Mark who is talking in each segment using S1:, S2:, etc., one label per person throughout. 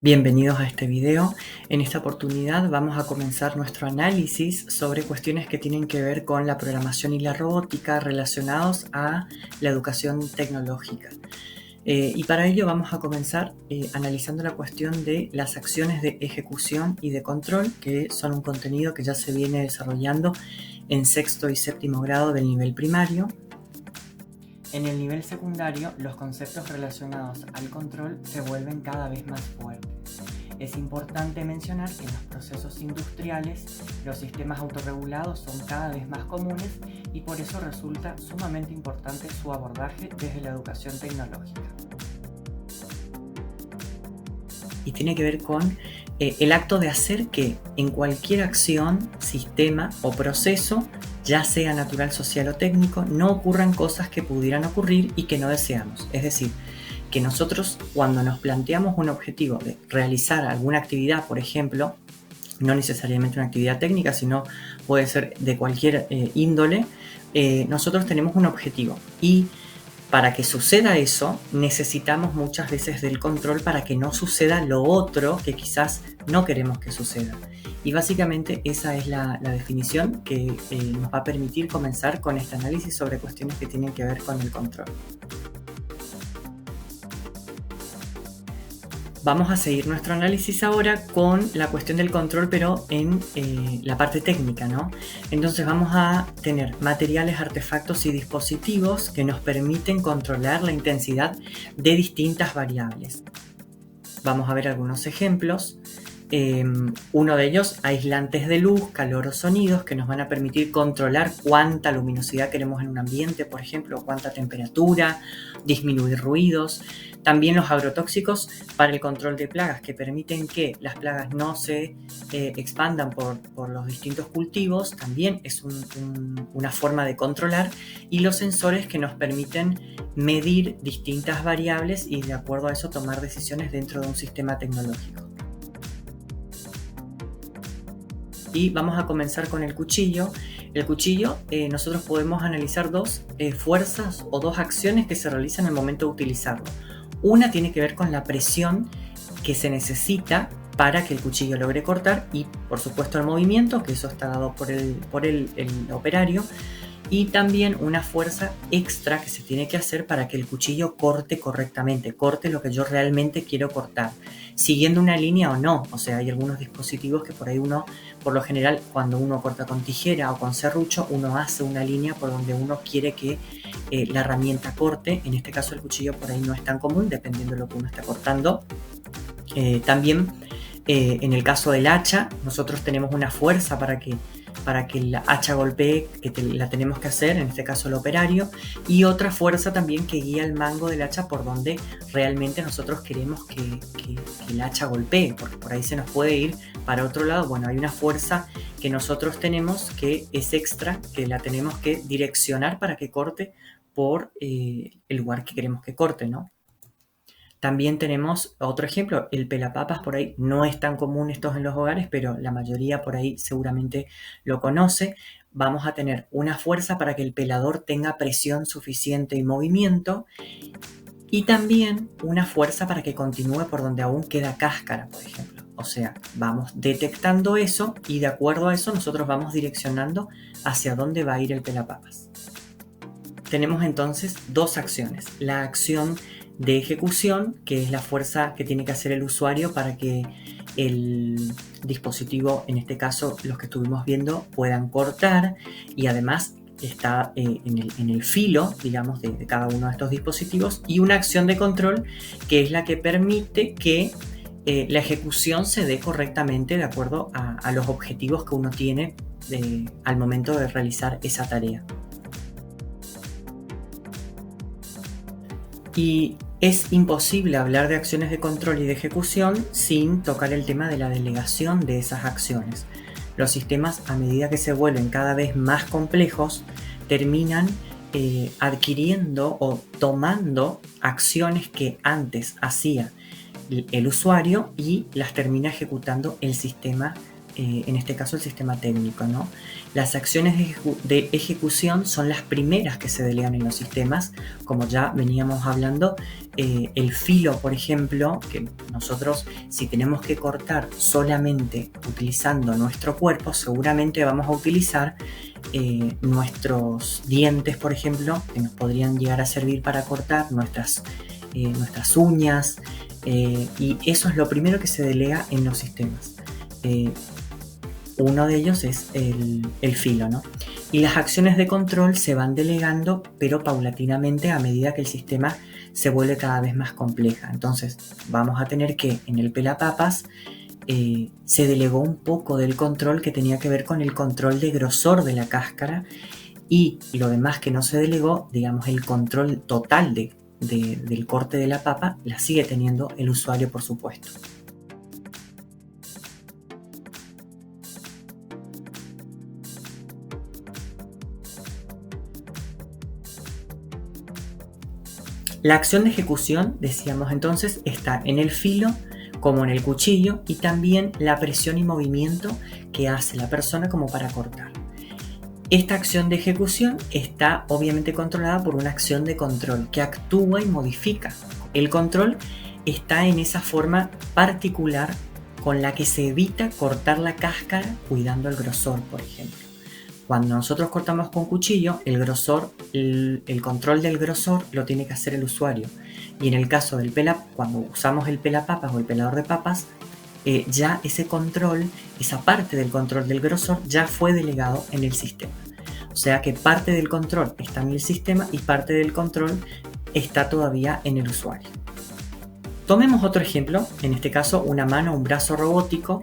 S1: Bienvenidos a este video. En esta oportunidad vamos a comenzar nuestro análisis sobre cuestiones que tienen que ver con la programación y la robótica relacionados a la educación tecnológica. Y para ello vamos a comenzar analizando la cuestión de las acciones de ejecución y de control, que son un contenido que ya se viene desarrollando en sexto y séptimo grado del nivel primario. En el nivel secundario, los conceptos relacionados al control se vuelven cada vez más fuertes. Es importante mencionar que en los procesos industriales los sistemas autorregulados son cada vez más comunes y por eso resulta sumamente importante su abordaje desde la educación tecnológica. Y tiene que ver con el acto de hacer que en cualquier acción, sistema o proceso, ya sea natural, social o técnico, no ocurran cosas que pudieran ocurrir y que no deseamos. Es decir, que nosotros cuando nos planteamos un objetivo de realizar alguna actividad, por ejemplo, no necesariamente una actividad técnica, sino puede ser de cualquier índole, nosotros tenemos un objetivo y para que suceda eso, necesitamos muchas veces del control para que no suceda lo otro que quizás no queremos que suceda. Y básicamente esa es la definición que nos va a permitir comenzar con este análisis sobre cuestiones que tienen que ver con el control. Vamos a seguir nuestro análisis ahora con la cuestión del control, pero en la parte técnica, ¿no? Entonces vamos a tener materiales, artefactos y dispositivos que nos permiten controlar la intensidad de distintas variables. Vamos a ver algunos ejemplos. Uno de ellos, aislantes de luz, calor o sonidos, que nos van a permitir controlar cuánta luminosidad queremos en un ambiente, por ejemplo, cuánta temperatura, disminuir ruidos. También los agrotóxicos para el control de plagas, que permiten que las plagas no se expandan por los distintos cultivos, también es una forma de controlar. Y los sensores que nos permiten medir distintas variables y de acuerdo a eso tomar decisiones dentro de un sistema tecnológico. Y vamos a comenzar con el cuchillo. El cuchillo, nosotros podemos analizar dos fuerzas o dos acciones que se realizan al momento de utilizarlo. Una tiene que ver con la presión que se necesita para que el cuchillo logre cortar y por supuesto el movimiento, que eso está dado por el operario, y también una fuerza extra que se tiene que hacer para que el cuchillo corte correctamente, corte lo que yo realmente quiero cortar, siguiendo una línea o no. O sea, hay algunos dispositivos que por ahí uno, por lo general, cuando uno corta con tijera o con serrucho, uno hace una línea por donde uno quiere que la herramienta corte. En este caso el cuchillo por ahí no es tan común, dependiendo de lo que uno está cortando. También en el caso del hacha, nosotros tenemos una fuerza para que la hacha golpee, que la tenemos que hacer, en este caso el operario, y otra fuerza también que guía el mango del hacha por donde realmente nosotros queremos que el hacha golpee, porque por ahí se nos puede ir para otro lado. Bueno, hay una fuerza que nosotros tenemos que es extra, que la tenemos que direccionar para que corte por el lugar que queremos que corte, ¿no? También tenemos otro ejemplo, el pelapapas. Por ahí no es tan común estos en los hogares, pero la mayoría por ahí seguramente lo conoce. Vamos a tener una fuerza para que el pelador tenga presión suficiente y movimiento, y también una fuerza para que continúe por donde aún queda cáscara, por ejemplo. O sea, vamos detectando eso y de acuerdo a eso nosotros vamos direccionando hacia dónde va a ir el pelapapas. Tenemos entonces dos acciones. La acción de ejecución, que es la fuerza que tiene que hacer el usuario para que el dispositivo, en este caso los que estuvimos viendo, puedan cortar, y además está en el filo, digamos, de cada uno de estos dispositivos. Y una acción de control, que es la que permite que la ejecución se dé correctamente de acuerdo a los objetivos que uno tiene al momento de realizar esa tarea. Y es imposible hablar de acciones de control y de ejecución sin tocar el tema de la delegación de esas acciones. Los sistemas, a medida que se vuelven cada vez más complejos, terminan adquiriendo o tomando acciones que antes hacía el usuario y las termina ejecutando el sistema, en este caso el sistema técnico, ¿no? Las acciones de ejecución son las primeras que se delegan en los sistemas, como ya veníamos hablando el filo, por ejemplo, que nosotros si tenemos que cortar solamente utilizando nuestro cuerpo, seguramente vamos a utilizar nuestros dientes, por ejemplo, que nos podrían llegar a servir para cortar nuestras uñas, y eso es lo primero que se delega en los sistemas. Uno de ellos es el filo, ¿no? Y las acciones de control se van delegando, pero paulatinamente a medida que el sistema se vuelve cada vez más compleja. Entonces vamos a tener que en el pelapapas se delegó un poco del control que tenía que ver con el control de grosor de la cáscara, y lo demás que no se delegó, digamos el control total del corte de la papa, la sigue teniendo el usuario, por supuesto. La acción de ejecución, decíamos entonces, está en el filo como en el cuchillo, y también la presión y movimiento que hace la persona como para cortar. Esta acción de ejecución está obviamente controlada por una acción de control que actúa y modifica. El control está en esa forma particular con la que se evita cortar la cáscara cuidando el grosor, por ejemplo. Cuando nosotros cortamos con cuchillo, el grosor, el control del grosor lo tiene que hacer el usuario. Y en el caso del cuando usamos el pelapapas o el pelador de papas, ya ese control, esa parte del control del grosor ya fue delegado en el sistema. O sea que parte del control está en el sistema y parte del control está todavía en el usuario. Tomemos otro ejemplo, en este caso una mano o un brazo robótico.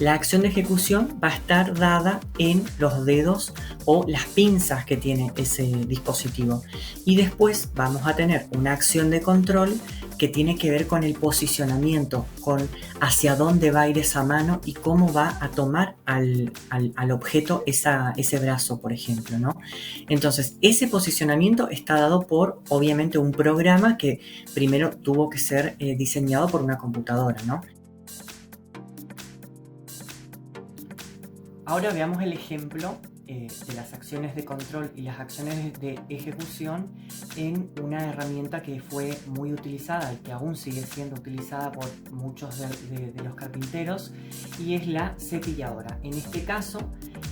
S1: La acción de ejecución va a estar dada en los dedos o las pinzas que tiene ese dispositivo. Y después vamos a tener una acción de control que tiene que ver con el posicionamiento, con hacia dónde va a ir esa mano y cómo va a tomar al objeto ese brazo, por ejemplo, ¿no? Entonces, ese posicionamiento está dado por, obviamente, un programa que primero tuvo que ser diseñado por una computadora, ¿no? Ahora veamos el ejemplo de las acciones de control y las acciones de ejecución en una herramienta que fue muy utilizada y que aún sigue siendo utilizada por muchos de los carpinteros, y es la cepilladora. En este caso,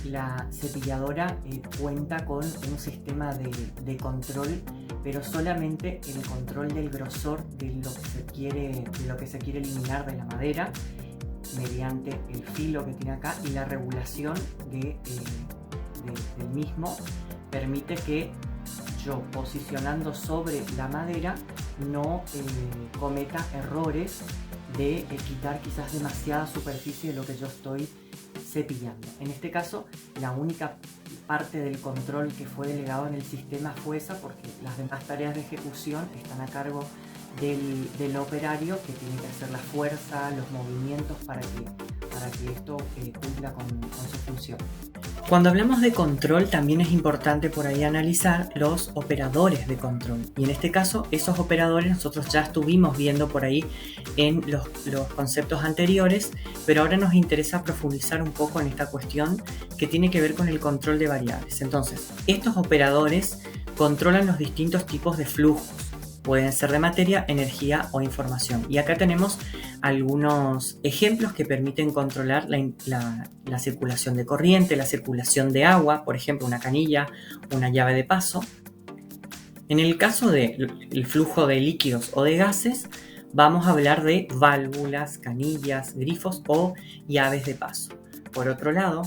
S1: la cepilladora cuenta con un sistema de control, pero solamente el control del grosor de lo que se quiere eliminar de la madera, mediante el filo que tiene acá, y la regulación del mismo permite que yo, posicionando sobre la madera, no cometa errores de quitar quizás demasiada superficie de lo que yo estoy cepillando. En este caso, la única parte del control que fue delegado en el sistema fue esa, porque las demás tareas de ejecución están a cargo del operario, que tiene que hacer la fuerza, los movimientos para que esto cumpla con su función. Cuando hablamos de control, también es importante por ahí analizar los operadores de control, y en este caso esos operadores nosotros ya estuvimos viendo por ahí en los conceptos anteriores, pero ahora nos interesa profundizar un poco en esta cuestión que tiene que ver con el control de variables. Entonces, estos operadores controlan los distintos tipos de flujos. Pueden ser de materia, energía o información. Y acá tenemos algunos ejemplos que permiten controlar la circulación de corriente, la circulación de agua, por ejemplo, una canilla, una llave de paso. En el caso del flujo de líquidos o de gases, vamos a hablar de válvulas, canillas, grifos o llaves de paso. Por otro lado,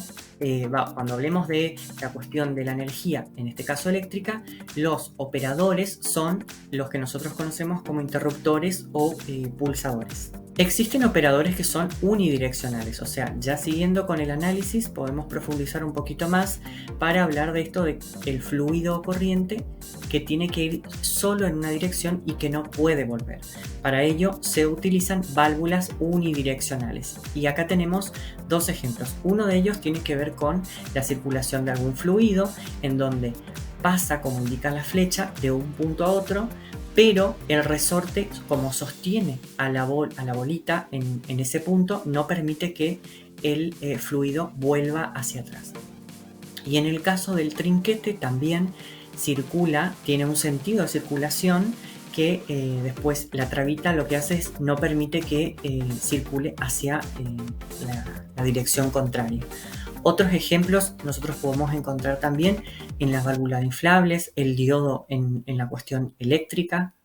S1: cuando hablemos de la cuestión de la energía, en este caso eléctrica, los operadores son los que nosotros conocemos como interruptores o pulsadores. Existen operadores que son unidireccionales, o sea, ya siguiendo con el análisis podemos profundizar un poquito más para hablar de esto del fluido o corriente que tiene que ir solo en una dirección y que no puede volver. Para ello se utilizan válvulas unidireccionales, y acá tenemos dos ejemplos. Uno de ellos tiene que ver con la circulación de algún fluido, en donde pasa, como indica la flecha, de un punto a otro, pero el resorte, como sostiene a la bolita en ese punto, no permite que el fluido vuelva hacia atrás. Y en el caso del trinquete también circula, tiene un sentido de circulación que después la trabita lo que hace es no permite que circule hacia la dirección contraria. Otros ejemplos nosotros podemos encontrar también en las válvulas inflables, el diodo en la cuestión eléctrica,